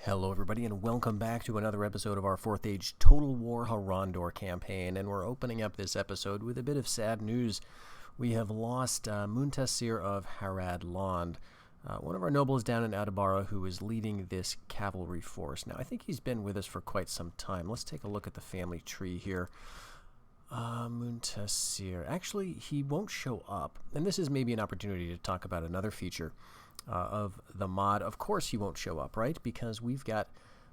Hello everybody and welcome back to another episode of our 4th Age Total War Harondor campaign, and we're opening up this episode with a bit of sad news. We have lost Muntasir of Harad-Lond, one of our nobles down in Adabara who is leading this cavalry force. Now I think he's been with us for quite some time. Let's take a look at the family tree here. Muntasir. Actually, he won't show up, and this is maybe an opportunity to talk about another feature of the mod. Of course he won't show up, right? Because we've got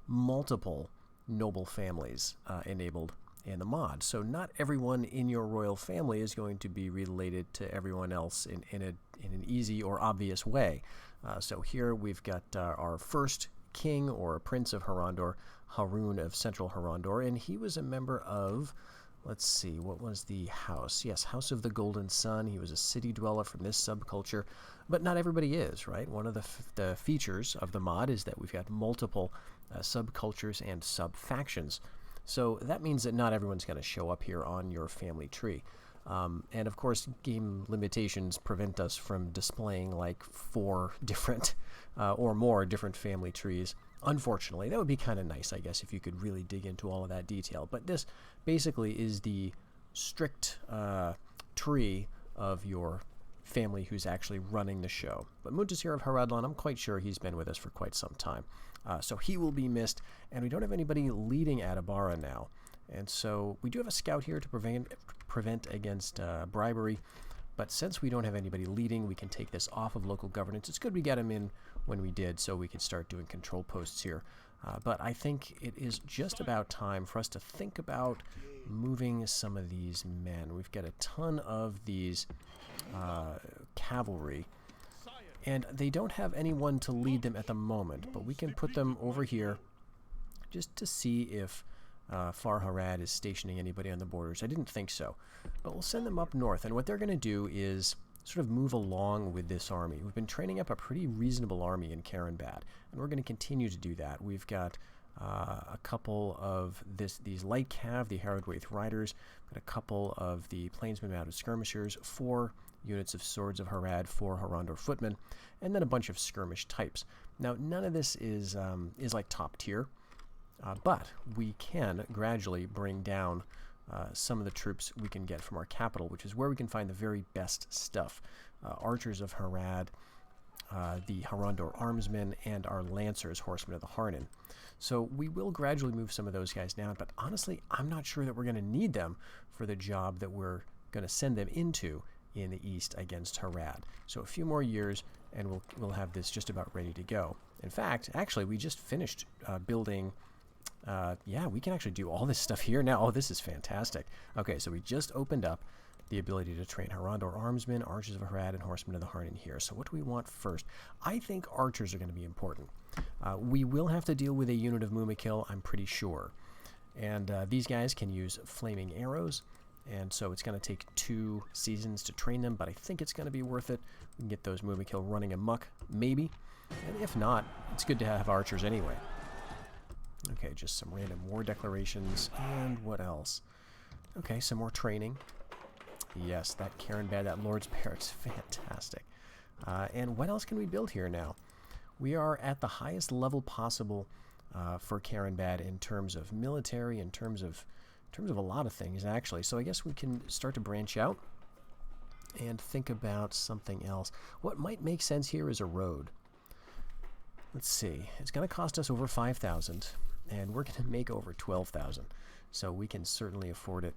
multiple noble families enabled in the mod. So not everyone in your royal family is going to be related to everyone else in an easy or obvious way. So here we've got our first king or prince of Harondor, Harun of Central Harondor, and he was a member of, let's see, what was the house? Yes, House of the Golden Sun. He was a city dweller from this subculture, but not everybody is, right? One of the features of the mod is that we've got multiple subcultures and sub-factions. So that means that not everyone's going to show up here on your family tree. And of course, game limitations prevent us from displaying like 4 different or more different family trees. Unfortunately, that would be kind of nice, I guess, if you could really dig into all of that detail. But this basically is the strict tree of your family who's actually running the show. But Muntasir of Harad-Lond, I'm quite sure he's been with us for quite some time. So he will be missed, and we don't have anybody leading Adabara now. And so we do have a scout here to prevent against bribery. But since we don't have anybody leading, we can take this off of local governance. It's good we got him in when we did, so we could start doing control posts here. But I think it is just about time for us to think about moving some of these men. We've got a ton of these cavalry, and they don't have anyone to lead them at the moment, but we can put them over here just to see if Far Harad is stationing anybody on the borders. I didn't think so, but we'll send them up north, and what they're going to do is sort of move along with this army. We've been training up a pretty reasonable army in Karenbad, and we're going to continue to do that. We've got a couple of these light cav, the Harrodwaith Riders, got a couple of the Plainsmen mounted skirmishers, 4 units of Swords of Harad, 4 Harondor footmen, and then a bunch of skirmish types. Now, none of this is like top tier. But we can gradually bring down some of the troops we can get from our capital, which is where we can find the very best stuff. Archers of Harad, the Harondor Armsmen, and our Lancers, Horsemen of the Harnan. So we will gradually move some of those guys down, but honestly, I'm not sure that we're going to need them for the job that we're going to send them into in the east against Harad. So a few more years, and we'll have this just about ready to go. In fact, actually, we just finished building... yeah, we can actually do all this stuff here now. Oh, this is fantastic. Okay, so we just opened up the ability to train Harondor Armsmen, Archers of Harad, and Horsemen of the Harnan here. So what do we want first? I think archers are going to be important. We will have to deal with a unit of Mumakil, I'm pretty sure. And these guys can use flaming arrows, and so it's going to take 2 seasons to train them, but I think it's going to be worth it. We can get those Mumakil running amok, maybe. And if not, it's good to have archers anyway. Okay, just some random war declarations, and what else? Okay, some more training. Yes, that Karenbad, that Lord's Barracks, fantastic. And what else can we build here now? We are at the highest level possible for Karenbad in terms of military, in terms of a lot of things, actually. So I guess we can start to branch out and think about something else. What might make sense here is a road. Let's see. It's going to cost us over 5,000. And we're going to make over 12,000, so we can certainly afford it.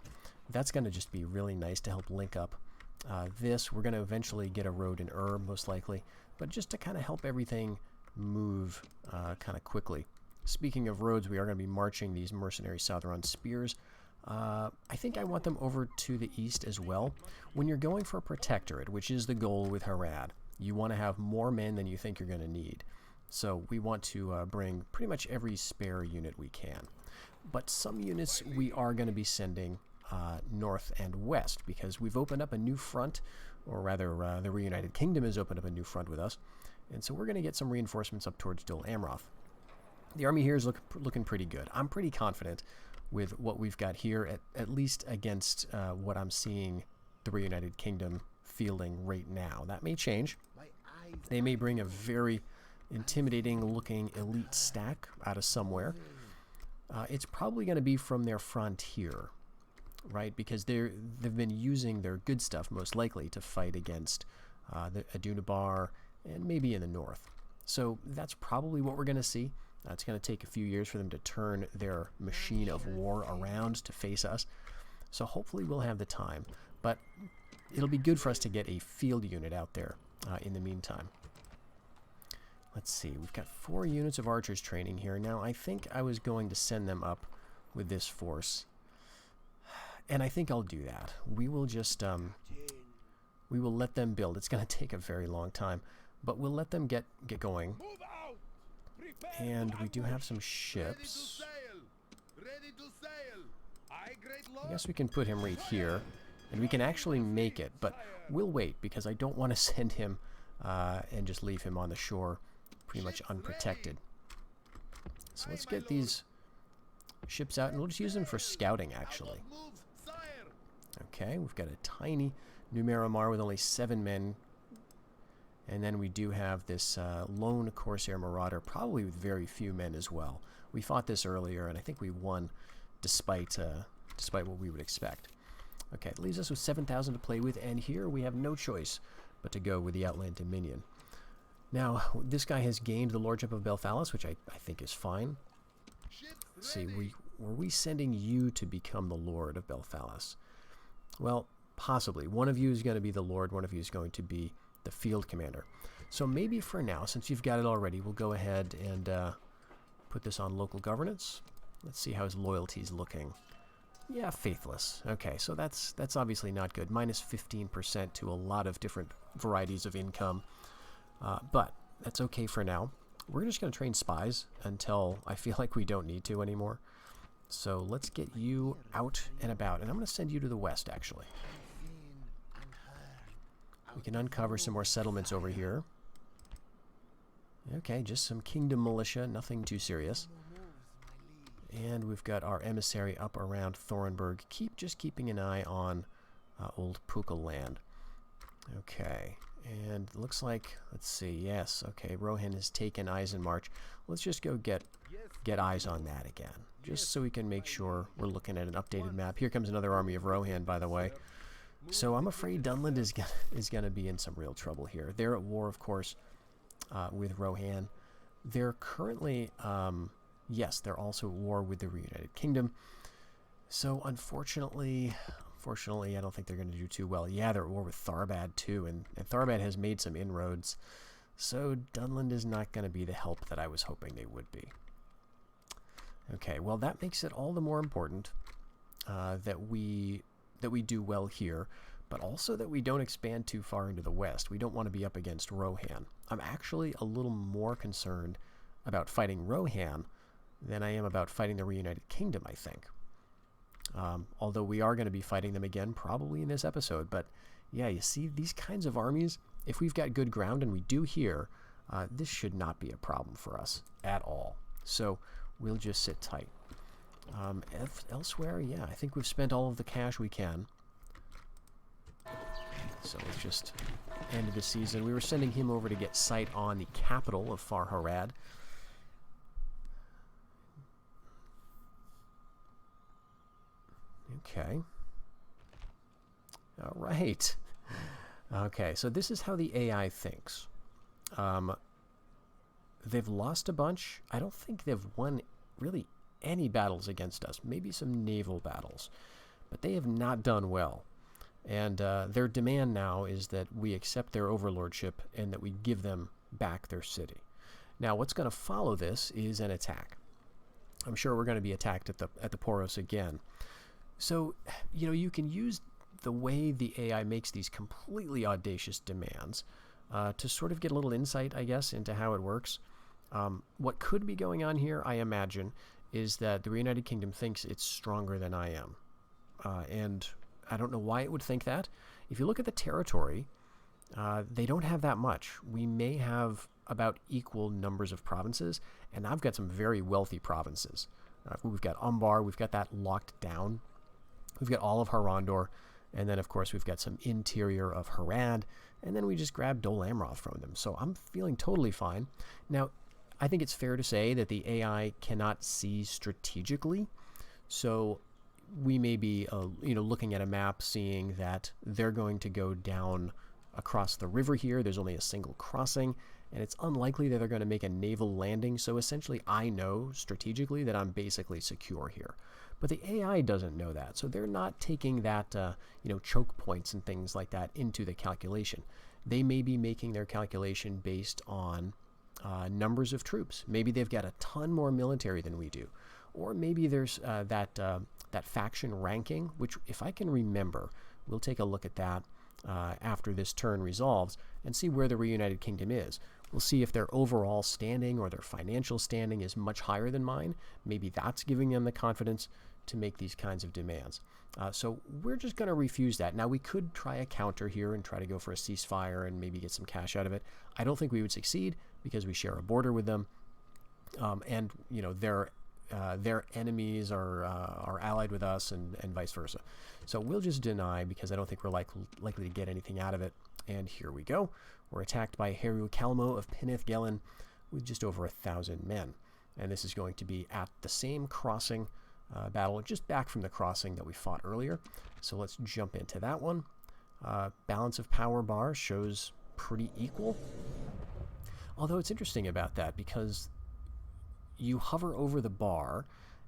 That's going to just be really nice to help link up we're going to eventually get a road in most likely, but just to kind of help everything move kind of quickly. Speaking of roads, we are going to be marching these mercenary Southron spears. I think I want them over to the east as well. When you're going for a protectorate, which is the goal with Harad, you want to have more men than you think you're going to need. So we want to bring pretty much every spare unit we can. But some units we are going to be sending north and west because we've opened up a new front, or rather the Reunited Kingdom has opened up a new front with us. And so we're going to get some reinforcements up towards Dol Amroth. The army here is looking pretty good. I'm pretty confident with what we've got here, at least against what I'm seeing the Reunited Kingdom fielding right now. That may change. They may bring a very intimidating-looking elite stack out of somewhere. It's probably going to be from their frontier, right? Because they've been using their good stuff, most likely, to fight against the Adunabar and maybe in the north. So that's probably what we're going to see. It's going to take a few years for them to turn their machine of war around to face us. So hopefully we'll have the time. But it'll be good for us to get a field unit out there in the meantime. Let's see. We've got 4 units of archers training here. Now, I think I was going to send them up with this force. And I think I'll do that. We will just... we will let them build. It's going to take a very long time. But we'll let them get going. And we do have some ships. I guess we can put him right here. And we can actually make it. But we'll wait, because I don't want to send him and just leave him on the shore pretty much unprotected. So let's get these ships out, and we'll just use them for scouting, actually. Okay, we've got a tiny Numeramar with only 7 men. And then we do have this lone Corsair Marauder, probably with very few men as well. We fought this earlier, and I think we won despite what we would expect. Okay, it leaves us with 7,000 to play with, and here we have no choice but to go with the Outland Dominion. Now, this guy has gained the Lordship of Belfalis, which I think is fine. Let's see, were we sending you to become the Lord of Belfalis? Well, possibly. One of you is going to be the Lord, one of you is going to be the field commander. So maybe for now, since you've got it already, we'll go ahead and put this on local governance. Let's see how his loyalty is looking. Yeah, faithless. Okay, so that's obviously not good. Minus 15% to a lot of different varieties of income. But that's okay for now. We're just going to train spies until I feel like we don't need to anymore. So let's get you out and about. And I'm going to send you to the west, actually. We can uncover some more settlements over here. Okay, just some kingdom militia, nothing too serious. And we've got our emissary up around Thorenburg. Just keeping an eye on old Pukal land. Okay, and looks like, let's see, yes, okay, Rohan has taken Eisenmarch. Let's just go get eyes on that again, just so we can make sure we're looking at an updated map. Here comes another army of Rohan, by the way. So I'm afraid Dunland is going to be in some real trouble here. They're at war, of course, with Rohan. They're currently, yes, they're also at war with the Reunited Kingdom. So unfortunately, I don't think they're going to do too well. Yeah, they're at war with Tharbad too, and Tharbad has made some inroads. So Dunland is not going to be the help that I was hoping they would be. Okay, well that makes it all the more important that we do well here, but also that we don't expand too far into the west. We don't want to be up against Rohan. I'm actually a little more concerned about fighting Rohan than I am about fighting the Reunited Kingdom, I think. Although we are going to be fighting them again probably in this episode. But yeah, you see, these kinds of armies, if we've got good ground, and we do here, this should not be a problem for us at all. So we'll just sit tight. Elsewhere, yeah, I think we've spent all of the cash we can. So let's just end the season. We were sending him over to get sight on the capital of Farharad. Okay. All right. Okay, so this is how the AI thinks. They've lost a bunch. I don't think they've won really any battles against us. Maybe some naval battles. But they have not done well. And their demand now is that we accept their overlordship and that we give them back their city. Now, what's going to follow this is an attack. I'm sure we're going to be attacked at the Poros again. So, you know, you can use the way the AI makes these completely audacious demands to sort of get a little insight, I guess, into how it works. What could be going on here, I imagine, is that the Reunited Kingdom thinks it's stronger than I am. And I don't know why it would think that. If you look at the territory, they don't have that much. We may have about equal numbers of provinces, and I've got some very wealthy provinces. We've got Umbar, we've got that locked down. We've got all of Harondor, and then, of course, we've got some interior of Harad, and then we just grab Dol Amroth from them. So I'm feeling totally fine. Now, I think it's fair to say that the AI cannot see strategically. So we may be, looking at a map, seeing that they're going to go down across the river here. There's only a single crossing, and it's unlikely that they're going to make a naval landing. So essentially, I know strategically that I'm basically secure here. But the AI doesn't know that, so they're not taking that, choke points and things like that into the calculation. They may be making their calculation based on numbers of troops. Maybe they've got a ton more military than we do. Or maybe there's that faction ranking, which, if I can remember, we'll take a look at that after this turn resolves and see where the Reunited Kingdom is. We'll see if their overall standing or their financial standing is much higher than mine. Maybe that's giving them the confidence to make these kinds of demands. So we're just going to refuse that. Now, we could try a counter here and try to go for a ceasefire and maybe get some cash out of it. I don't think we would succeed because we share a border with them. And, their enemies are allied with us and vice versa. So we'll just deny because I don't think we're likely to get anything out of it. And here we go. We're attacked by Heru Kalmo of Pinith Gelen with just over 1,000 men. And this is going to be at the same crossing battle, just back from the crossing that we fought earlier. So let's jump into that one. Balance of power bar shows pretty equal. Although it's interesting about that because you hover over the bar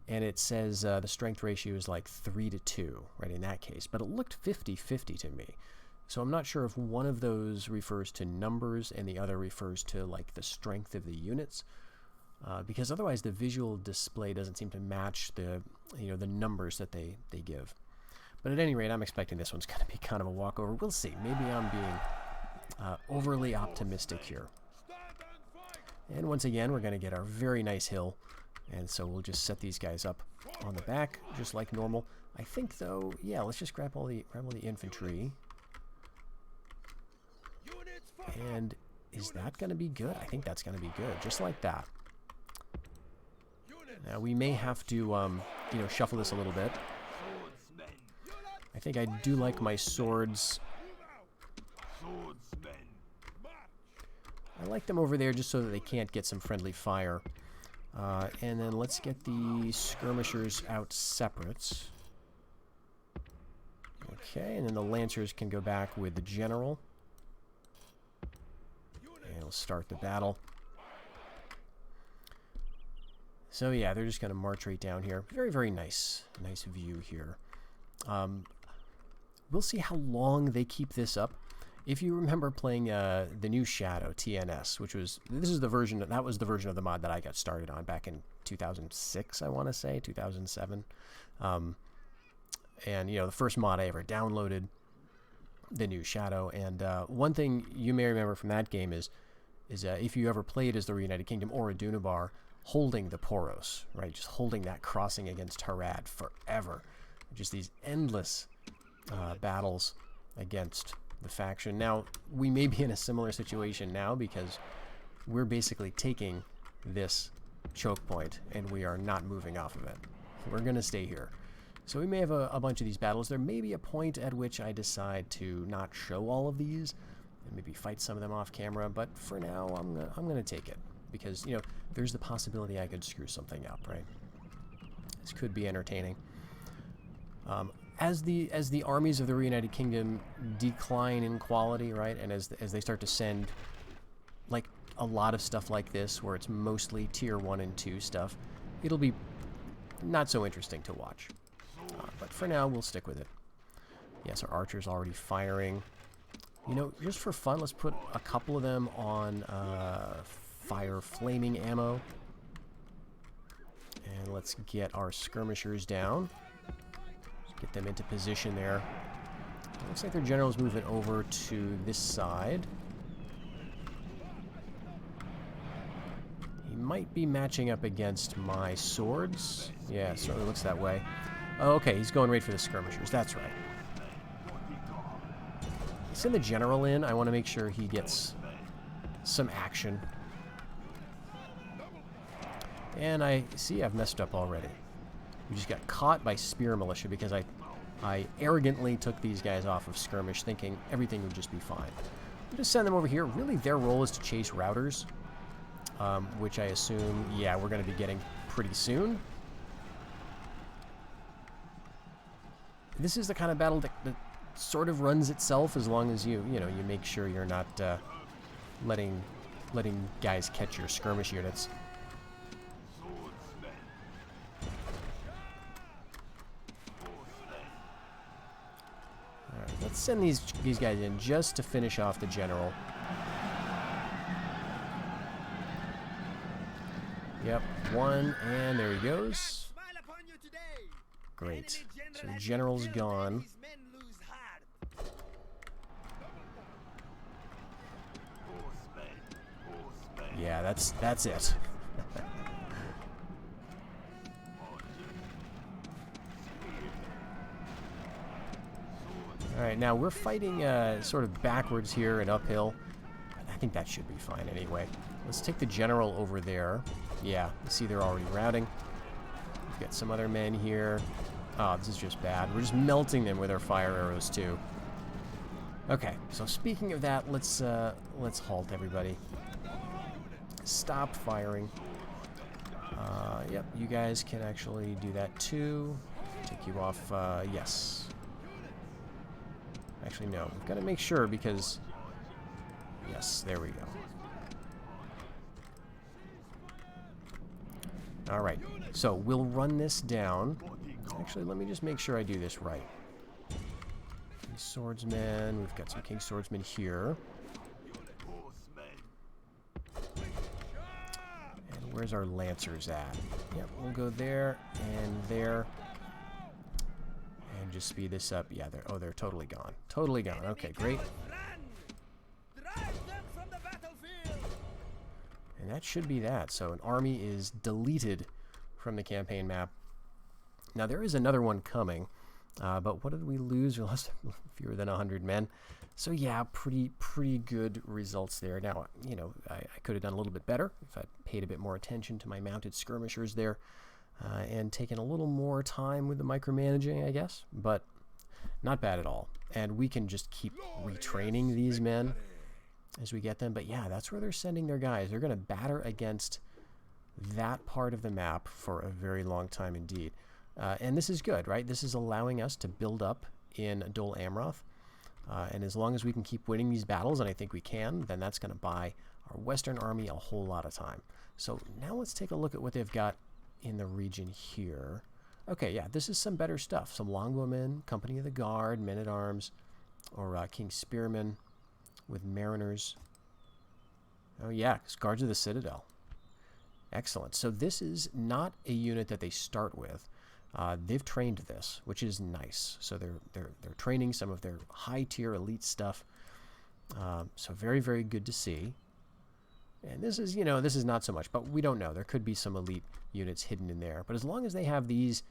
and it says the strength ratio is like 3-2, right, in that case. But it looked 50-50 to me. So I'm not sure if one of those refers to numbers and the other refers to like the strength of the units. Because otherwise the visual display doesn't seem to match the numbers that they give. But at any rate, I'm expecting this one's going to be kind of a walkover. We'll see. Maybe I'm being overly optimistic here. And once again, we're going to get our very nice hill. And so we'll just set these guys up on the back, just like normal. I think, though, yeah, let's just grab all the infantry. And is that going to be good? I think that's going to be good, just like that. Now, we may have to, shuffle this a little bit. I think I do like my swords. I like them over there just so that they can't get some friendly fire. And then let's get the skirmishers out separate. Okay, and then the lancers can go back with the general. And we'll start the battle. So yeah, they're just going to march right down here. Very, very nice view here. We'll see how long they keep this up. If you remember playing the new Shadow TNS, which was that was the version of the mod that I got started on back in 2006, I want to say 2007, and the first mod I ever downloaded, the new Shadow. And one thing you may remember from that game is if you ever played as the Reunited Kingdom or a Dunabar, holding the Poros, right? Just holding that crossing against Harad forever. Just these endless battles against the faction. Now, we may be in a similar situation now because we're basically taking this choke point and we are not moving off of it. We're going to stay here. So we may have a bunch of these battles. There may be a point at which I decide to not show all of these and maybe fight some of them off camera, but for now I'm going to take it. Because, there's the possibility I could screw something up, right? This could be entertaining. As the armies of the Reunited Kingdom decline in quality, right, and as they start to send, like, a lot of stuff like this, where it's mostly Tier 1 and 2 stuff, it'll be not so interesting to watch. But for now, we'll stick with it. Yes, our archer's already firing. Just for fun, let's put a couple of them on fire flaming ammo. And let's get our skirmishers down. Let's get them into position there. Looks like their general's moving over to this side. He might be matching up against my swords. Yeah, it certainly looks that way. Oh, okay, he's going right for the skirmishers. That's right. Send the general in. I want to make sure he gets some action. And I see I've messed up already. We just got caught by spear militia because I arrogantly took these guys off of skirmish thinking everything would just be fine. Just send them over here. Really, their role is to chase routers, which I assume, yeah, we're going to be getting pretty soon. This is the kind of battle that sort of runs itself as long as you make sure you're not letting guys catch your skirmish units. All right, let's send these guys in just to finish off the general. Yep, one, and there he goes. Great. So the general's gone. Yeah, that's it. All right, now we're fighting sort of backwards here and uphill. I think that should be fine anyway. Let's take the general over there. Yeah, you see they're already routing. We've got some other men here. Oh, this is just bad. We're just melting them with our fire arrows too. Okay, so speaking of that, let's halt everybody. Stop firing. Yep, you guys can actually do that too. Take you off, yes. Actually, no. We've got to make sure because... Yes, there we go. Alright, so we'll run this down. Actually, let me just make sure I do this right. King Swordsman, we've got some King Swordsmen here. And where's our Lancers at? Yep, we'll go there and there. And just speed this up. Yeah, they're totally gone. Totally gone. Okay, great. And that should be that. So an army is deleted from the campaign map. Now there is another one coming, but what did we lose? We lost fewer than 100 men. So yeah, pretty good results there. Now, you know, I could have done a little bit better if I'd paid a bit more attention to my mounted skirmishers there and taken a little more time with the micromanaging, I guess. But not bad at all. And we can just keep retraining these men as we get them. But yeah, that's where they're sending their guys. They're going to batter against that part of the map for a very long time indeed. And this is good, right? This is allowing us to build up in Dol Amroth. And as long as we can keep winning these battles, and I think we can, then that's going to buy our Western army a whole lot of time. So now let's take a look at what they've got in the region here. Okay, yeah, this is some better stuff. Some longbowmen, Company of the Guard, men-at-arms, or King Spearmen with mariners. Oh yeah, Guards of the Citadel. Excellent. So this is not a unit that they start with. They've trained this, which is nice. So they're training some of their high-tier elite stuff. So very, very good to see. And this is, you know, this is not so much, but we don't know. There could be some elite units hidden in there. But as long as they have these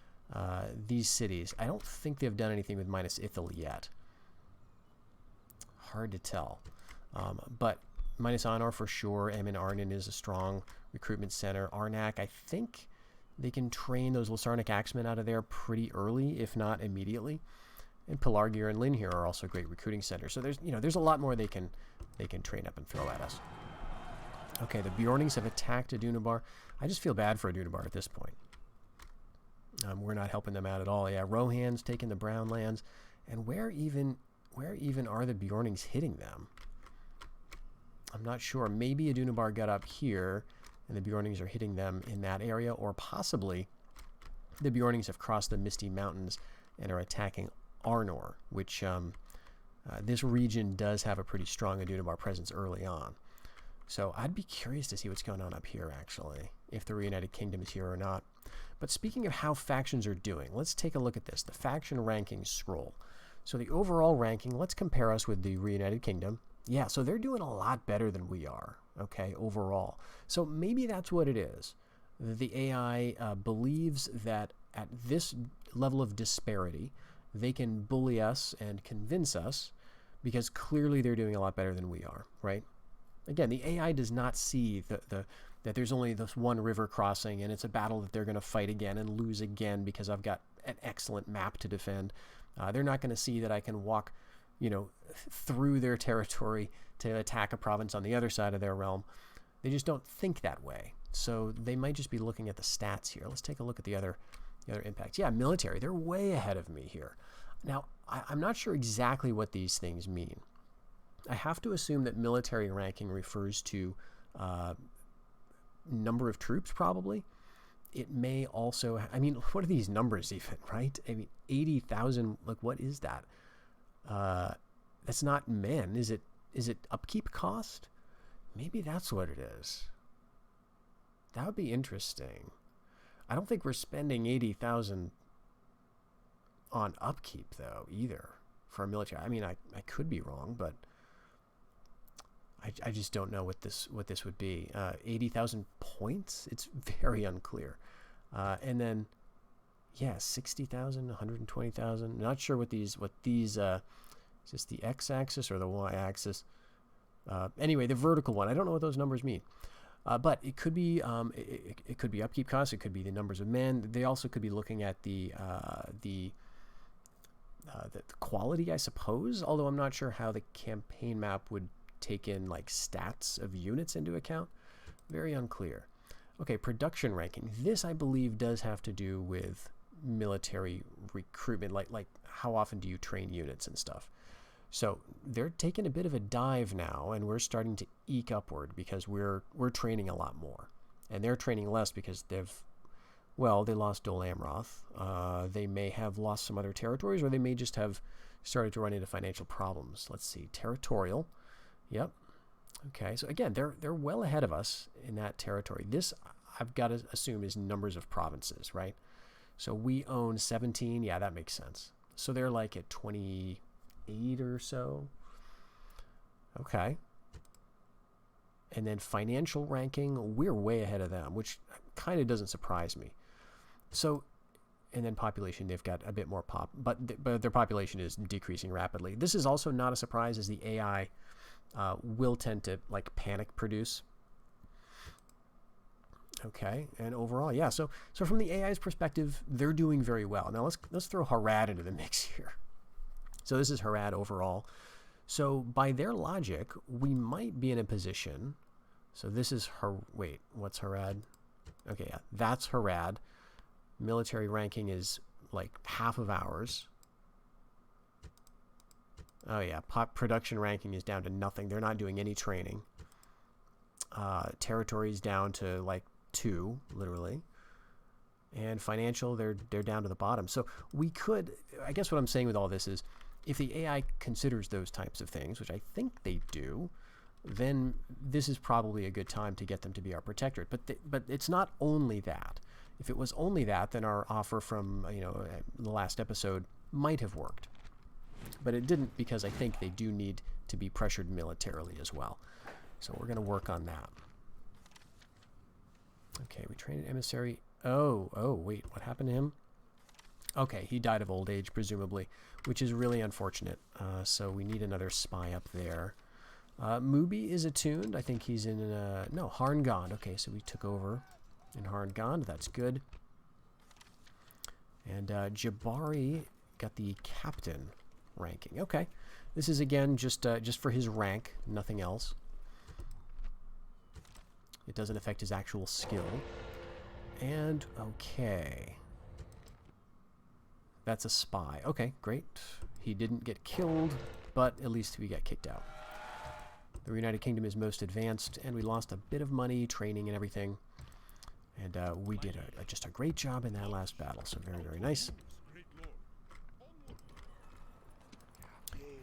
cities, I don't think they've done anything with Minas Ithil yet. Hard to tell. But Minas Honor for sure. Emin Arnon is a strong recruitment center. Arnak, I think they can train those Lasarnik axemen out of there pretty early, if not immediately. And Pelargir and Lynn here are also great recruiting centers. So there's a lot more they can train up and throw at us. Okay, the Bjornings have attacked Adunabar. I just feel bad for Adunabar at this point. We're not helping them out at all. Yeah, Rohan's taking the Brown lands, and where even are the Bjornings hitting them? I'm not sure. Maybe Adunabar got up here, and the Bjornings are hitting them in that area, or possibly the Bjornings have crossed the Misty Mountains and are attacking Arnor, which this region does have a pretty strong Adunabar presence early on. So I'd be curious to see what's going on up here, actually, if the Reunited Kingdom is here or not. But speaking of how factions are doing, let's take a look at this, the faction rankings scroll. So the overall ranking, let's compare us with the Reunited Kingdom. Yeah, so they're doing a lot better than we are, okay, overall. So maybe that's what it is. The AI believes that at this level of disparity, they can bully us and convince us because clearly they're doing a lot better than we are, right? Again, the AI does not see that there's only this one river crossing and it's a battle that they're going to fight again and lose again because I've got an excellent map to defend. They're not going to see that I can walk, you know, through their territory to attack a province on the other side of their realm. They just don't think that way. So they might just be looking at the stats here. Let's take a look at the other impacts. Yeah, military. They're way ahead of me here. Now, I'm not sure exactly what these things mean. I have to assume that military ranking refers to number of troops, probably. It may also, I mean, what are these numbers even, right? I mean, 80,000, like, what is that? That's not men. Is it upkeep cost? Maybe that's what it is. That would be interesting. I don't think we're spending 80,000 on upkeep, though, either, for a military. I mean, I could be wrong, but I just don't know what this would be. 80,000 points? It's very unclear. And then, yeah, 60,000, 120,000. Not sure what these is this the x-axis or the y-axis? Anyway, the vertical one. I don't know what those numbers mean. But it could be it could be upkeep costs. It could be the numbers of men. They also could be looking at the quality, I suppose. Although I'm not sure how the campaign map would take in like stats of units into account. Very unclear. Okay, production ranking. This, I believe, does have to do with military recruitment, like how often do you train units and stuff. So they're taking a bit of a dive now, and we're starting to eke upward because we're training a lot more, and they're training less because they lost Dol Amroth. They may have lost some other territories, or they may just have started to run into financial problems. Let's see, territorial. Yep. Okay, so again, they're well ahead of us in that territory. This, I've got to assume, is numbers of provinces, right? So we own 17. Yeah, that makes sense. So they're like at 28 or so. Okay. And then financial ranking, we're way ahead of them, which kind of doesn't surprise me. So, and then population, they've got a bit more but their population is decreasing rapidly. This is also not a surprise, as the AI will tend to like panic produce. Okay, and overall, yeah. So from the AI's perspective, they're doing very well. Now let's throw Harad into the mix here. So this is Harad overall. So by their logic, we might be in a position. So this is wait, what's Harad? Okay, yeah, that's Harad. Military ranking is like half of ours. Oh yeah, production ranking is down to nothing. They're not doing any training. Territories down to like 2, literally. And financial, they're down to the bottom. So we could, I guess what I'm saying with all this is, if the AI considers those types of things, which I think they do, then this is probably a good time to get them to be our protectorate. But it's not only that. If it was only that, then our offer from the last episode might have worked. But it didn't, because I think they do need to be pressured militarily as well. So we're going to work on that. Okay, we trained an emissary. Oh, wait, what happened to him? Okay, he died of old age, presumably, which is really unfortunate. So we need another spy up there. Mubi is attuned. I think he's in, no, Harondor. Okay, so we took over in Harondor. That's good. And Jabari got the captain ranking. Okay, this is again just for his rank, nothing else. It doesn't affect his actual skill. And okay, that's a spy. Okay, great. He didn't get killed, but at least we got kicked out. The United Kingdom is most advanced, and we lost a bit of money, training, and everything. And we did just a great job in that last battle. So very, very nice.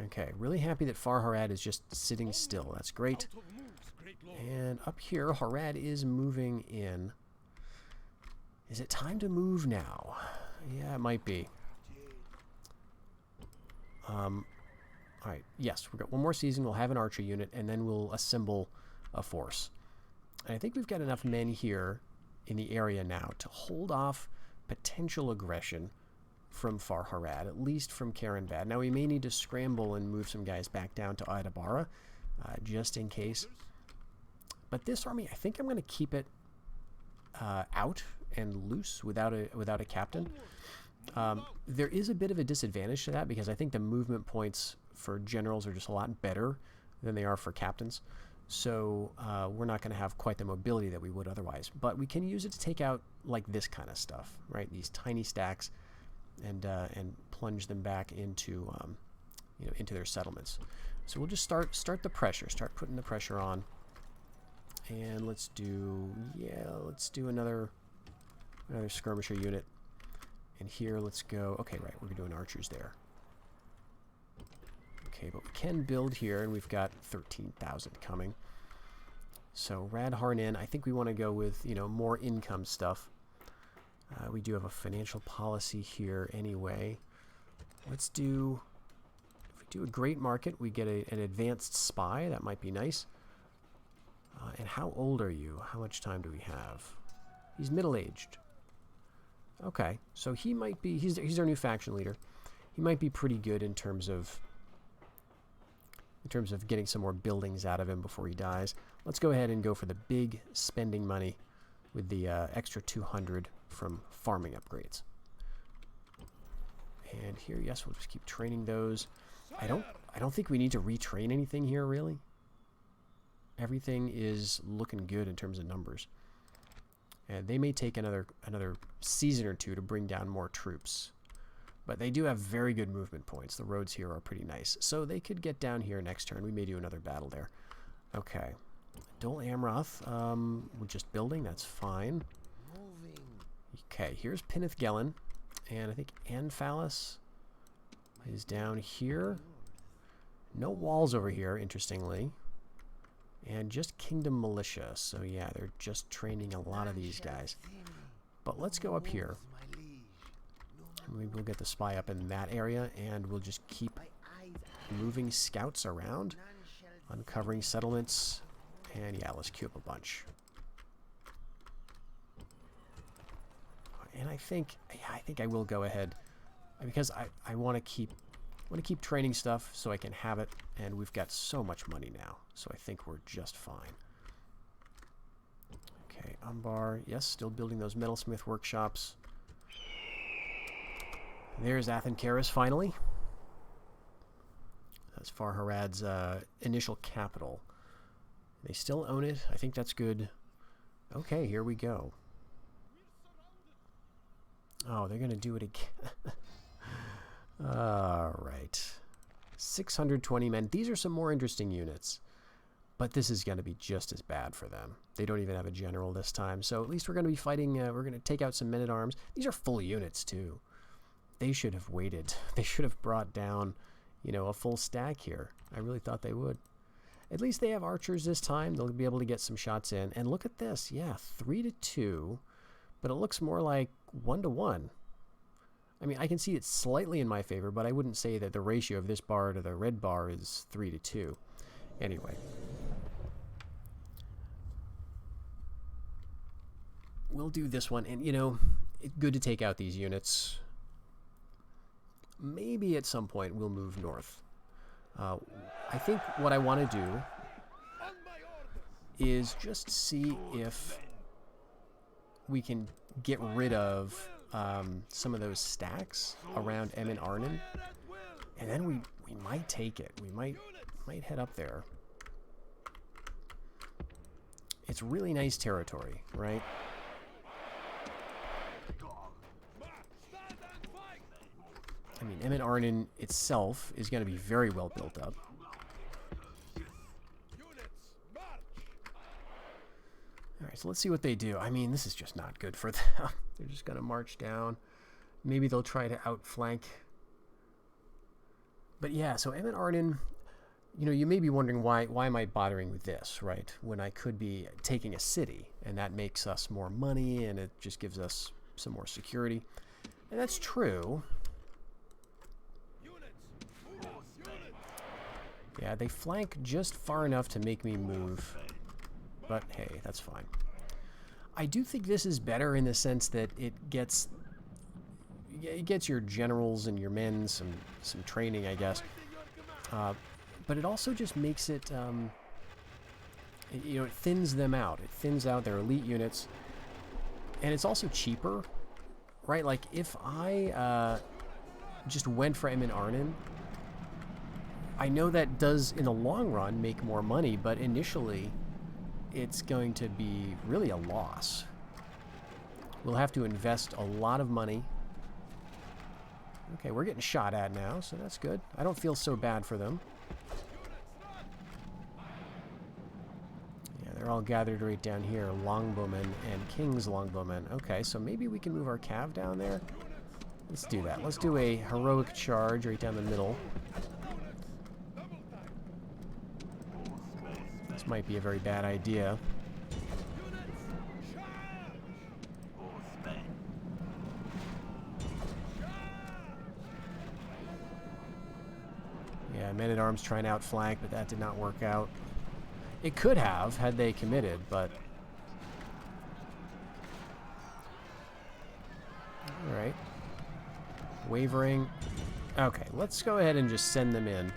Okay, really happy that Far Harad is just sitting still. That's great. And up here, Harad is moving in. Is it time to move now? Yeah, it might be. Alright, yes, we've got one more season. We'll have an archer unit, and then we'll assemble a force. And I think we've got enough men here in the area now to hold off potential aggression from Far Harad, at least from Karenbad. Now, we may need to scramble and move some guys back down to Idabara, just in case. But this army, I think I'm going to keep it out and loose without a captain. There is a bit of a disadvantage to that, because I think the movement points for generals are just a lot better than they are for captains. So we're not going to have quite the mobility that we would otherwise. But we can use it to take out like this kind of stuff, right? These tiny stacks, and plunge them back into into their settlements. So we'll just start the pressure. Start putting the pressure on. And let's do another skirmisher unit. And here, let's go. Okay, right, we're doing archers there. Okay, but we can build here, and we've got 13,000 coming. So Rad Harnin, I think we want to go with more income stuff. We do have a financial policy here anyway. Let's do. If we do a great market, we get an advanced spy. That might be nice. And how old are you? How much time do we have? He's middle-aged. Okay, so he might be. He's our new faction leader. He might be pretty good in terms of getting some more buildings out of him before he dies. Let's go ahead and go for the big spending money with the extra 200 from farming upgrades. And here, yes, we'll just keep training those. I don't think we need to retrain anything here, really. Everything is looking good in terms of numbers. And they may take another season or two to bring down more troops. But they do have very good movement points. The roads here are pretty nice. So they could get down here next turn. We may do another battle there. Okay. Dol Amroth. We're just building. That's fine. Okay, here's Pinnith Gellin. And I think Anphalis is down here. No walls over here, interestingly. And just Kingdom Militia. So yeah, they're just training a lot of these guys. But let's go up here. Maybe we'll get the spy up in that area, and we'll just keep moving scouts around, uncovering settlements, and yeah, let's queue up a bunch. And I think I will go ahead because I want to keep training stuff so I can have it, and we've got so much money now, so I think we're just fine. Okay, Umbar, yes, still building those metalsmith workshops. There's Athencaris finally. That's Farharad's initial capital. They still own it. I think that's good. Okay, here we go. Oh, they're going to do it again. Alright. 620 men. These are some more interesting units. But this is going to be just as bad for them. They don't even have a general this time. So at least we're going to be fighting. We're going to take out some men-at-arms. These are full units, too. They should have waited. They should have brought down, a full stack here. I really thought they would. At least they have archers this time. They'll be able to get some shots in. And look at this. Yeah, 3-2. But it looks more like 1-1. I mean, I can see it slightly in my favor, but I wouldn't say that the ratio of this bar to the red bar is 3-2. Anyway. We'll do this one. And, it's good to take out these units. Maybe at some point we'll move north. I think what I want to do is just see if we can get rid of some of those stacks around Emin Arnon, and then we might take it. We might head up there. It's really nice territory, right? I mean, Emin Arnon itself is going to be very well built up. Alright, so let's see what they do. I mean, this is just not good for them. They're just going to march down. Maybe they'll try to outflank. But yeah, so Emin Arnon, you may be wondering why am I bothering with this, right? When I could be taking a city, and that makes us more money, and it just gives us some more security. And that's true. Yeah, they flank just far enough to make me move. But hey, that's fine. I do think this is better in the sense that it gets your generals and your men some training, I guess. But it also just makes it, it thins them out. It thins out their elite units. And it's also cheaper, right? Like, if I just went for Emin Arnon, I know that does, in the long run, make more money, but initially, it's going to be really a loss. We'll have to invest a lot of money. Okay, we're getting shot at now, so that's good. I don't feel so bad for them. Yeah, they're all gathered right down here. Longbowmen and King's longbowmen. Okay, so maybe we can move our cav down there. Let's do that. Let's do a heroic charge right down the middle. This might be a very bad idea. Yeah, men-at-arms trying to outflank, but that did not work out. It could have, had they committed, but... Alright. Wavering. Okay, let's go ahead and just send them in.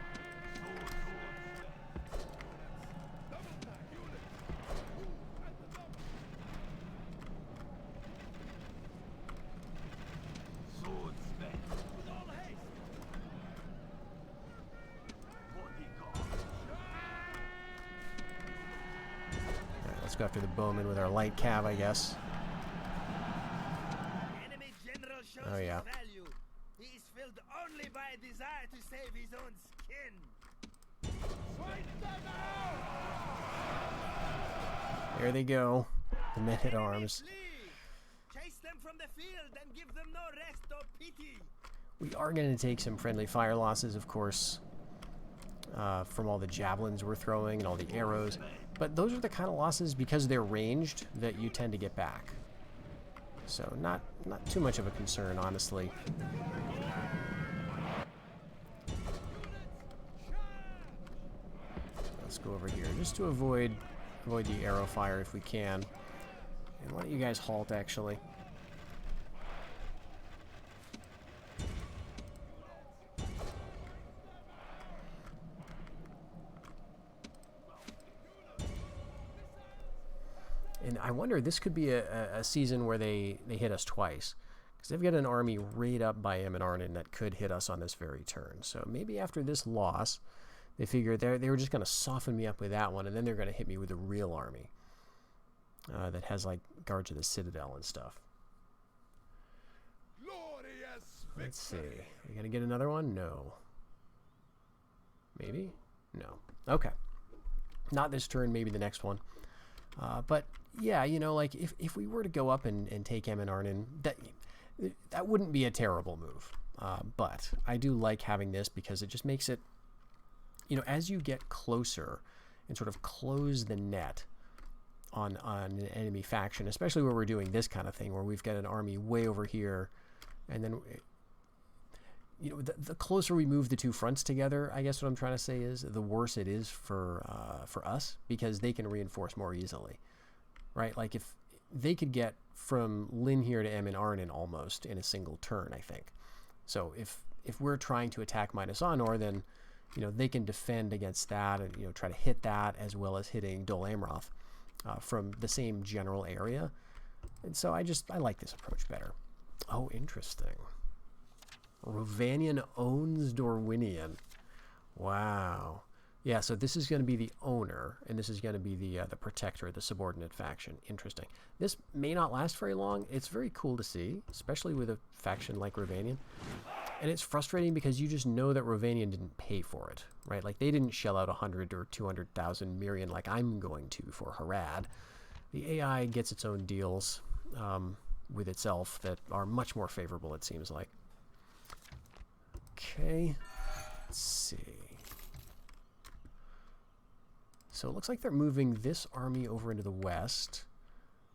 Let's go after the bowman with our light cav, I guess. Oh yeah. He is filled only by a desire to save his own skin. There they go. The men-at-arms. Chase them from the field and give them no rest or pity. We are going to take some friendly fire losses, of course, from all the javelins we're throwing and all the arrows. But those are the kind of losses, because they're ranged, that you tend to get back. So not too much of a concern, honestly. Let's go over here, just to avoid the arrow fire if we can. And why don't you guys halt, actually? And I wonder, this could be a season where they hit us twice. Because they've got an army right up by Em and Arnon that could hit us on this very turn. So maybe after this loss, they figured they were just going to soften me up with that one, and then they're going to hit me with a real army that has, like, guards of the Citadel and stuff. Let's see. Are we going to get another one? No. Maybe? No. Okay. Not this turn, maybe the next one. But yeah, you know, like if we were to go up and take Em and Arnon, that wouldn't be a terrible move. But I do like having this because it just makes it, you know, as you get closer and sort of close the net on an enemy faction, especially where we're doing this kind of thing, where we've got an army way over here, and then, you know, the closer we move the two fronts together, I guess what I'm trying to say is, the worse it is for us, because they can reinforce more easily, right? Like if they could get from Lynn here to Em and Arnon almost in a single turn, I think. So if we're trying to attack minus Honor, then, you know, they can defend against that and, you know, try to hit that, as well as hitting Dol Amroth from the same general area. And so I like this approach better. Oh, interesting. Rovanian owns Dorwinian. Wow. Yeah, so this is going to be the owner, and this is going to be the protector, the subordinate faction. Interesting. This may not last very long. It's very cool to see, especially with a faction like Rovanian. And it's frustrating because you just know that Rovanian didn't pay for it, right? Like, they didn't shell out 100 or 200,000 Mirian like I'm going to for Harad. The AI gets its own deals with itself that are much more favorable, it seems like. Okay, let's see. So it looks like they're moving this army over into the west,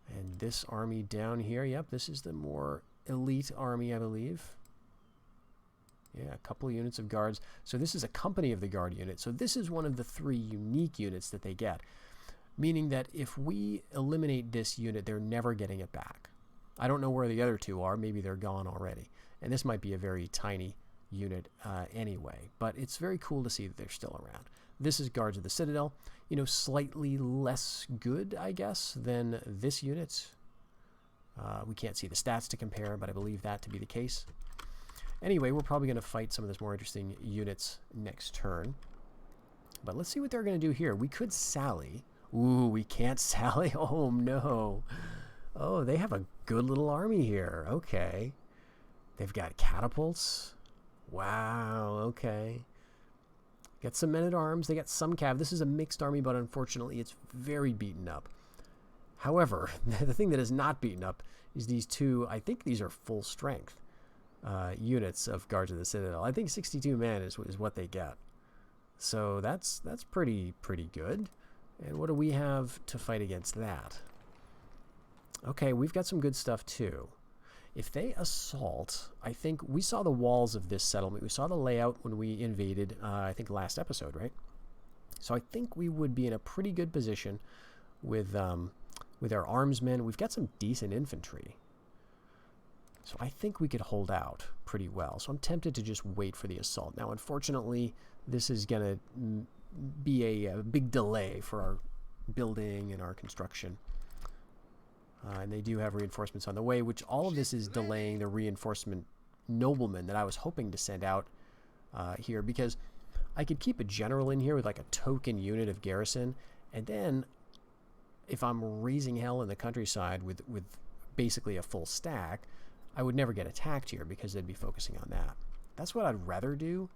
and this army down here. Yep, this is the more elite army, I believe. Yeah, a couple of units of guards. So this is a company of the guard unit. So this is one of the 3 unique units that they get, meaning that if we eliminate this unit, they're never getting it back. I don't know where the other 2 are. Maybe they're gone already. And this might be a very tiny unit anyway, but it's very cool to see that they're still around. This is Guards of the Citadel, you know, slightly less good, I guess, than this unit. We can't see the stats to compare, but I believe that to be the case. Anyway, we're probably going to fight some of those more interesting units next turn. But let's see what they're going to do here. We could sally. Ooh, we can't sally. Oh, no. Oh, they have a good little army here. Okay. They've got catapults. Wow, okay. Got some men-at-arms. They got some cav. This is a mixed army, but unfortunately it's very beaten up. However, the thing that is not beaten up is these two, I think these are full strength units of Guards of the Citadel. I think 62 men is what they get. So that's pretty good. And what do we have to fight against that? Okay, we've got some good stuff too. If they assault, I think we saw the walls of this settlement. We saw the layout when we invaded, I think last episode, right? So I think we would be in a pretty good position with our armsmen. We've got some decent infantry. So I think we could hold out pretty well. So I'm tempted to just wait for the assault. Now, unfortunately, this is going to be a big delay for our building and our construction. And they do have reinforcements on the way, which all of this is delaying the reinforcement noblemen that I was hoping to send out here, because I could keep a general in here with like a token unit of garrison, and then if I'm raising hell in the countryside with basically a full stack, I would never get attacked here because they'd be focusing on that. That's what I'd rather do.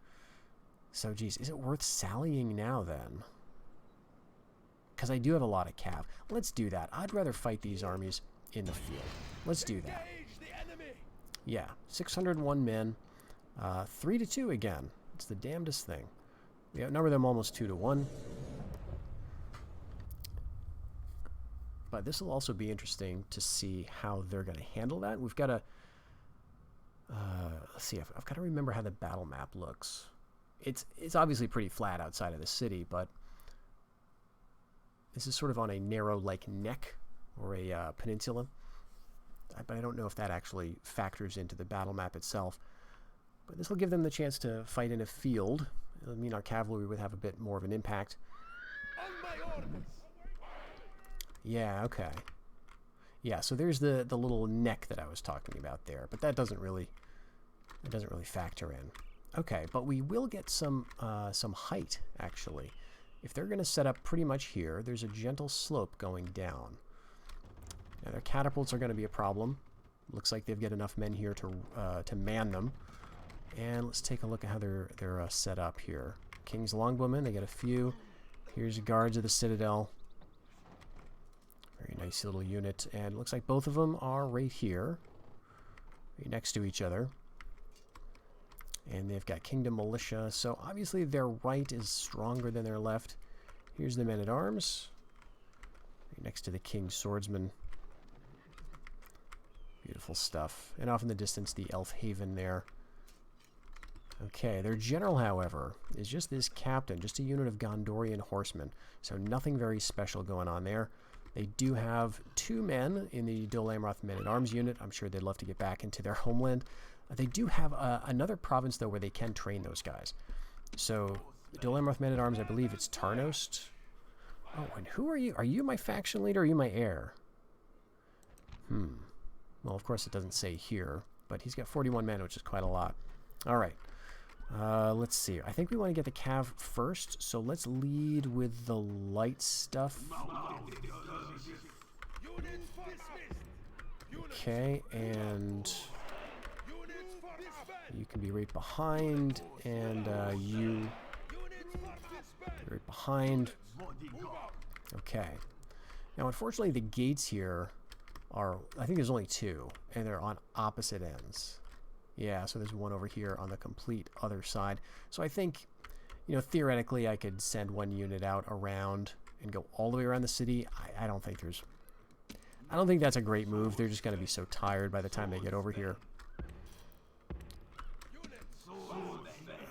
So, geez, is it worth sallying now then? Because I do have a lot of cav. Let's do that. I'd rather fight these armies in the field. Let's do that. Yeah, 601 men. 3-2 again. It's the damnedest thing. We outnumber them almost 2-1. But this will also be interesting to see how they're going to handle that. We've got to... let's see. I've got to remember how the battle map looks. It's obviously pretty flat outside of the city, but... this is sort of on a narrow, like, neck or a peninsula. But I don't know if that actually factors into the battle map itself. But this will give them the chance to fight in a field. It'll mean our cavalry would have a bit more of an impact. Yeah, okay. Yeah, so there's the little neck that I was talking about there. But that doesn't really factor in. Okay, but we will get some height, actually. If they're going to set up pretty much here, there's a gentle slope going down. Now, their catapults are going to be a problem. Looks like they've got enough men here to man them. And let's take a look at how they're set up here. King's Longbowmen, they got a few. Here's Guards of the Citadel. Very nice little unit. And it looks like both of them are right here, right next to each other. And they've got Kingdom Militia, so obviously their right is stronger than their left. Here's the men-at-arms, right next to the King's Swordsman. Beautiful stuff. And off in the distance, the Elf Haven there. Okay, their general, however, is just this captain, just a unit of Gondorian horsemen, so nothing very special going on there. They do have 2 men in the Dol Amroth men-at-arms unit. I'm sure they'd love to get back into their homeland. They do have another province, though, where they can train those guys. So, Dol Amroth men-at-arms, I believe it's Tarnost. Oh, and who are you? Are you my faction leader or are you my heir? Well, of course it doesn't say here, but he's got 41 men, which is quite a lot. All right. Let's see. I think we want to get the cav first, so let's lead with the light stuff. Okay, and... you can be right behind, and you right behind. Okay. Now, unfortunately, the gates here are, I think there's only 2, and they're on opposite ends. Yeah, so there's one over here on the complete other side. So I think, you know, theoretically, I could send one unit out around and go all the way around the city. I don't think that's a great move. They're just going to be so tired by the time they get over here.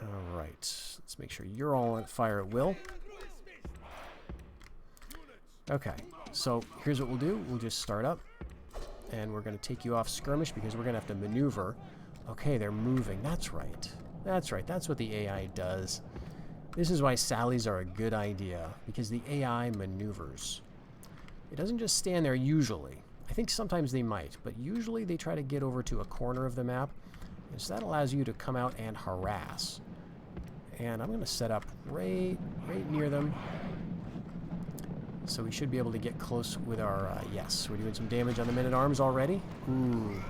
All right, let's make sure you're all on fire at will. Okay, so here's what we'll do. We'll just start up, and we're going to take you off skirmish because we're going to have to maneuver. Okay, they're moving. That's right. That's right. That's what the AI does. This is why sallies are a good idea, because the AI maneuvers. It doesn't just stand there usually. I think sometimes they might, but usually they try to get over to a corner of the map, and so that allows you to come out and harass. And I'm going to set up right near them. So we should be able to get close with our... yes, we're doing some damage on the men-at-arms already. Ooh.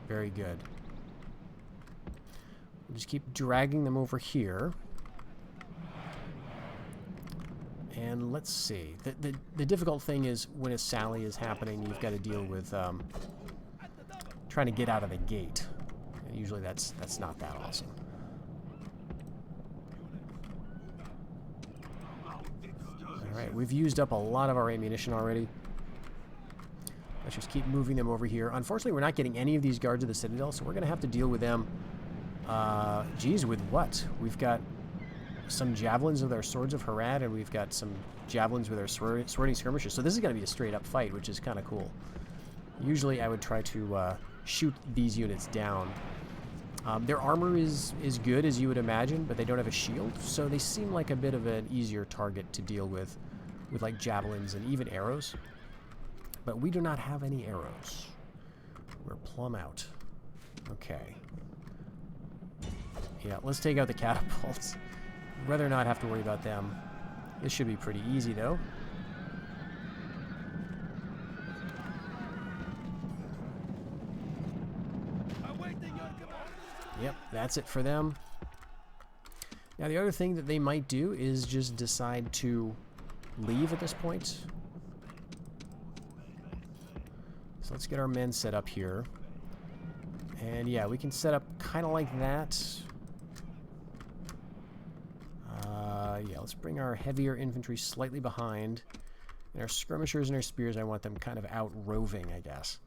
Very good. We'll just keep dragging them over here. And let's see. The difficult thing is when a sally is happening, you've got to deal with trying to get out of the gate. And usually that's not that awesome. Alright, we've used up a lot of our ammunition already. Let's just keep moving them over here. Unfortunately, we're not getting any of these guards of the Citadel, so we're going to have to deal with them. Geez, with what? We've got some javelins with our Swords of Harad, and we've got some javelins with our swording skirmishers. So this is going to be a straight-up fight, which is kind of cool. Usually I would try to shoot these units down. Their armor is good, as you would imagine, but they don't have a shield, so they seem like a bit of an easier target to deal with like javelins and even arrows. But we do not have any arrows. We're plumb out. Okay. Yeah, let's take out the catapults. I'd rather not have to worry about them. This should be pretty easy, though. Yep, that's it for them. Now, the other thing that they might do is just decide to leave at this point. So let's get our men set up here. And yeah, we can set up kind of like that. Yeah, let's bring our heavier infantry slightly behind. And our skirmishers and our spears, I want them kind of out roving, I guess.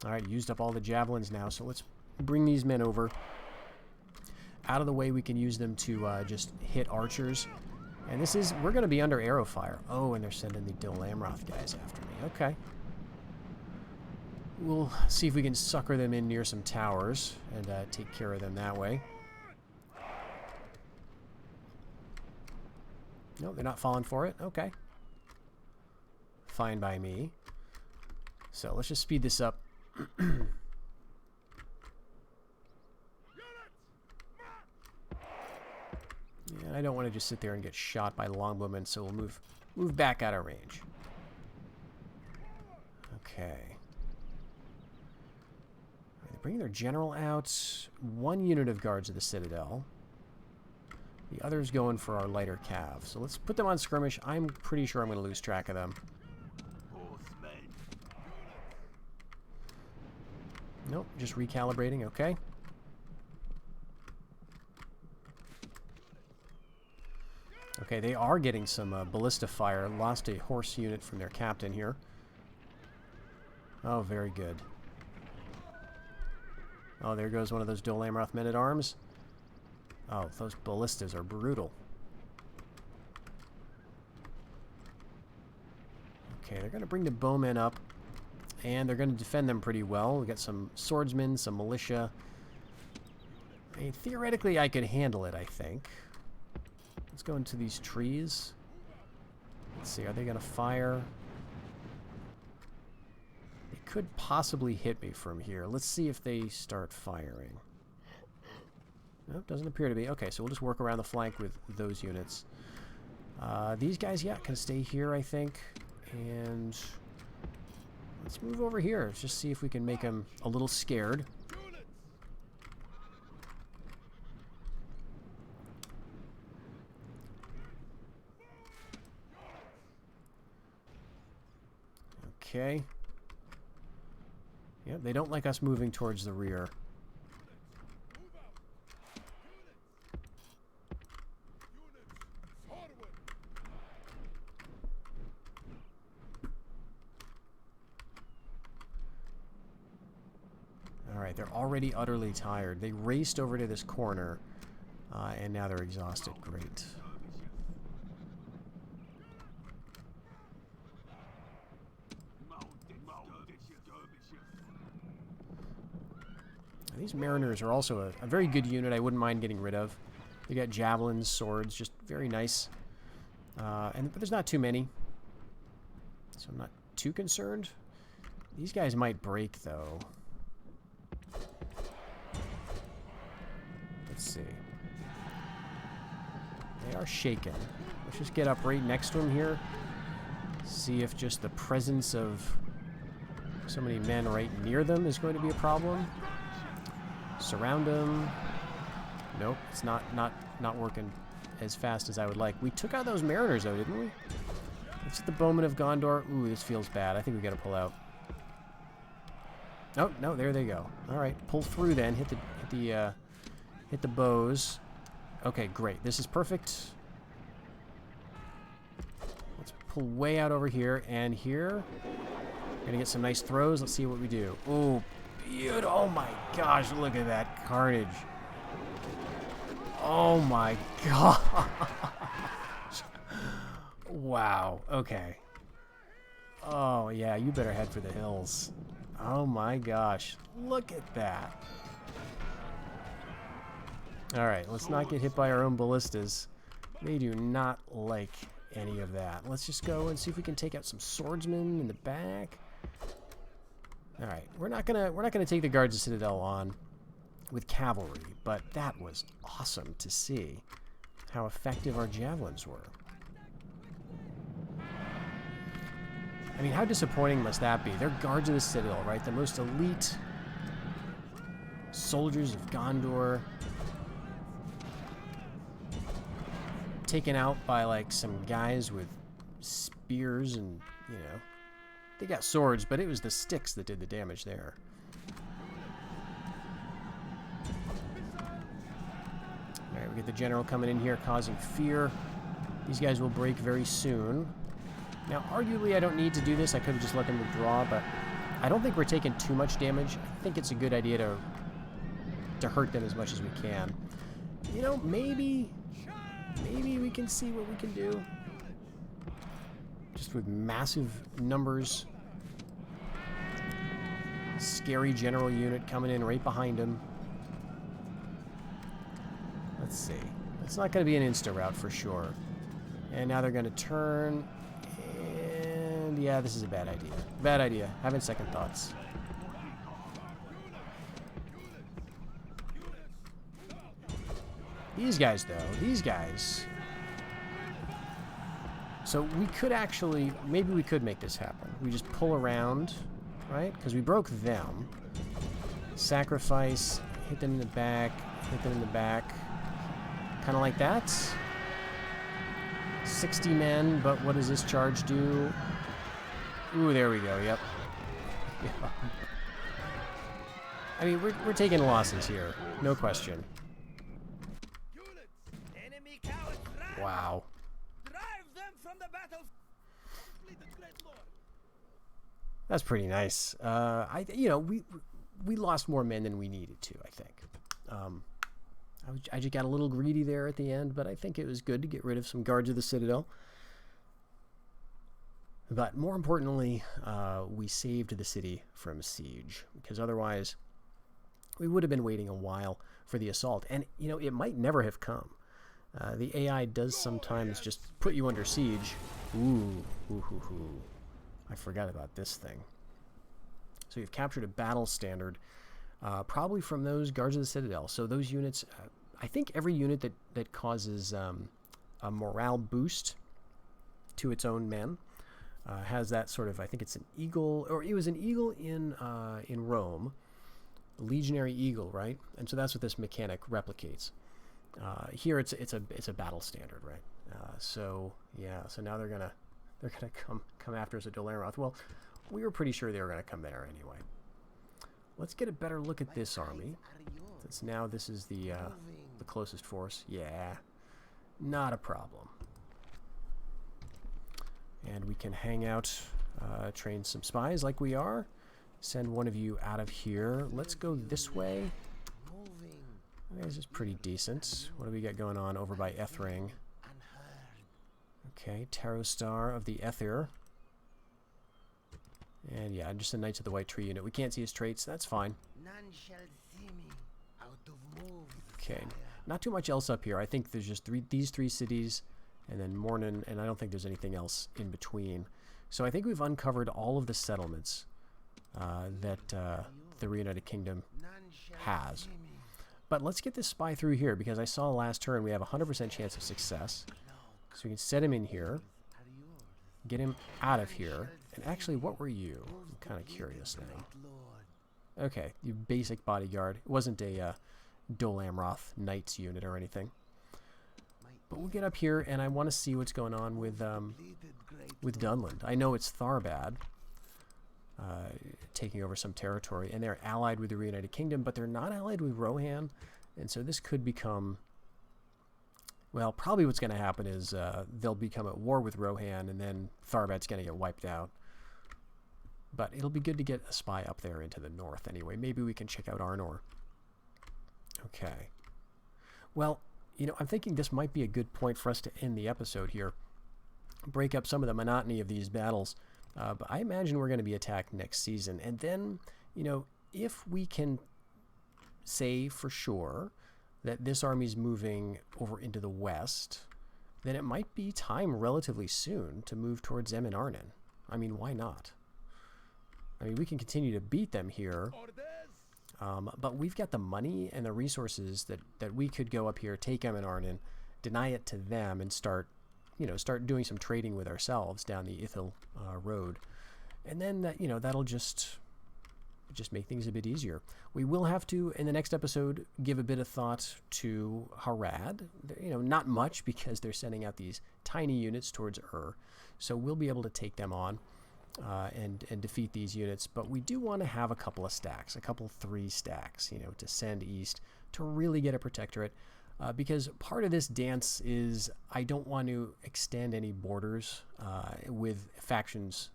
Alright, used up all the javelins now, so let's bring these men over. Out of the way, we can use them to just hit archers. And this is, we're going to be under arrow fire. Oh, and they're sending the Dol Amroth guys after me. Okay. We'll see if we can sucker them in near some towers and take care of them that way. No, they're not falling for it. Okay. Fine by me. So let's just speed this up. And I don't want to just sit there and get shot by longbowmen, so we'll move back out of range. Okay. They're bringing their general out. One unit of guards of the Citadel. The other's going for our lighter cav. So let's put them on skirmish. I'm pretty sure I'm going to lose track of them. Nope, just recalibrating. Okay. Okay, they are getting some ballista fire. Lost a horse unit from their captain here. Oh, very good. Oh, there goes one of those Dol Amroth men-at-arms. Oh, those ballistas are brutal. Okay, they're going to bring the bowmen up, and they're going to defend them pretty well. We've got some swordsmen, some militia. I mean, theoretically, I could handle it, I think. Let's go into these trees. Let's see, are they going to fire? They could possibly hit me from here. Let's see if they start firing. Nope, doesn't appear to be. Okay, so we'll just work around the flank with those units. These guys, yeah, can stay here, I think. And let's move over here. Let's just see if we can make them a little scared. Okay. Yeah, they don't like us moving towards the rear. Alright, they're already utterly tired. They raced over to this corner, and now they're exhausted. Great. These Mariners are also a very good unit I wouldn't mind getting rid of. They got javelins, swords, just very nice. But there's not too many, so I'm not too concerned. These guys might break, though. Let's see. They are shaken. Let's just get up right next to them here. See if just the presence of so many men right near them is going to be a problem. Surround them. Nope, it's not working as fast as I would like. We took out those mariners though, didn't we? It's the bowmen of Gondor. Ooh, this feels bad. I think we gotta pull out. Oh no, there they go. All right, pull through then. Hit the bows. Okay, great. This is perfect. Let's pull way out over here and here. We're gonna get some nice throws. Let's see what we do. Oh, beautiful! Oh my gosh, look at that carnage. Oh my gosh. Wow. Okay. Oh yeah, you better head for the hills. Oh my gosh. Look at that. Alright, let's not get hit by our own ballistas. They do not like any of that. Let's just go and see if we can take out some swordsmen in the back. Alright, we're not gonna take the guards of Citadel on with cavalry, but that was awesome to see how effective our javelins were. I mean, how disappointing must that be? They're guards of the Citadel, right? The most elite soldiers of Gondor. Taken out by, like, some guys with spears and, you know... They got swords, but it was the sticks that did the damage there. Alright, we get the general coming in here, causing fear. These guys will break very soon. Now, arguably, I don't need to do this. I could have just let them withdraw, but I don't think we're taking too much damage. I think it's a good idea to hurt them as much as we can. You know, maybe we can see what we can do. Just with massive numbers. Scary general unit coming in right behind him. Let's see. It's not going to be an insta route for sure. And now they're going to turn. And yeah, this is a bad idea. Bad idea. Having second thoughts. These guys, though. These guys. So we could actually, maybe we could make this happen. We just pull around, right? Because we broke them. Sacrifice, hit them in the back, hit them in the back. Kind of like that. 60 men, but what does this charge do? Ooh, there we go, yep. Yeah. I mean, we're taking losses here, no question. Wow. That's pretty nice. You know, we lost more men than we needed to, I think. I just got a little greedy there at the end, but I think it was good to get rid of some guards of the Citadel. But more importantly, we saved the city from siege, because otherwise we would have been waiting a while for the assault. And, you know, it might never have come. The AI does sometimes just put you under siege. Ooh. I forgot about this thing. So you've captured a battle standard, probably from those guards of the Citadel. So those units, I think every unit that causes a morale boost to its own men has that sort of, I think it's an eagle, or it was an eagle in Rome, a legionary eagle, right? And so that's what this mechanic replicates. Here it's a battle standard, right? So yeah, so now they're gonna come after us at Dol Amroth. Well, we were pretty sure they were gonna come there anyway. Let's get a better look at this army. Since now this is the closest force. Yeah, not a problem. And we can hang out, train some spies like we are. Send one of you out of here. Let's go this way. This is pretty decent. What do we got going on over by Ethring? Okay, Tarot Star of the Ether. And yeah, just a Knights of the White Tree unit. We can't see his traits. That's fine. Okay, not too much else up here. I think there's just these three cities, and then Mornin, and I don't think there's anything else in between. So I think we've uncovered all of the settlements that the Reunited Kingdom has. But let's get this spy through here, because I saw last turn we have a 100% chance of success. So we can set him in here, get him out of here. And actually, what were you? I'm kind of curious now. Okay, you basic bodyguard. It wasn't a Dol Amroth Knights unit or anything. But we'll get up here, and I want to see what's going on with Dunland. I know it's Tharbad taking over some territory, and they're allied with the Reunited Kingdom, but they're not allied with Rohan, and so this could become... Well, probably what's going to happen is they'll become at war with Rohan, and then Tharbad's going to get wiped out. But it'll be good to get a spy up there into the north anyway. Maybe we can check out Harondor. Okay. Well, you know, I'm thinking this might be a good point for us to end the episode here. Break up some of the monotony of these battles. But I imagine we're going to be attacked next season. And then, you know, if we can say for sure that this army's moving over into the west, then it might be time relatively soon to move towards Zem and Arnon. I mean, why not? I mean, we can continue to beat them here, but we've got the money and the resources that we could go up here, take Zem and Arnon, deny it to them, and start doing some trading with ourselves down the Ithil road. And then, that, you know, that'll just make things a bit easier. We will have to, in the next episode, give a bit of thought to Harad. You know, not much, because they're sending out these tiny units towards Ur. So we'll be able to take them on and defeat these units. But we do want to have a couple of stacks, 3 stacks, you know, to send east to really get a protectorate. Because part of this dance is I don't want to extend any borders with factions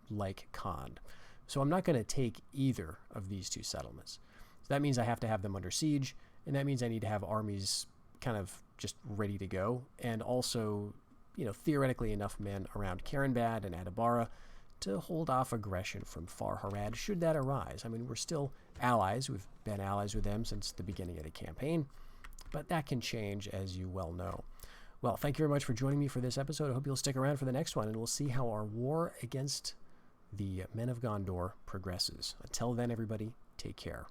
like Khan. So I'm not going to take either of these 2 settlements. So that means I have to have them under siege, and that means I need to have armies kind of just ready to go, and also, you know, theoretically enough men around Caranbad and Adabara to hold off aggression from Far Harad should that arise. I mean, we're still allies. We've been allies with them since the beginning of the campaign, but that can change, as you well know. Well, thank you very much for joining me for this episode. I hope you'll stick around for the next one, and we'll see how our war against the Men of Gondor progresses. Until then, everybody, take care.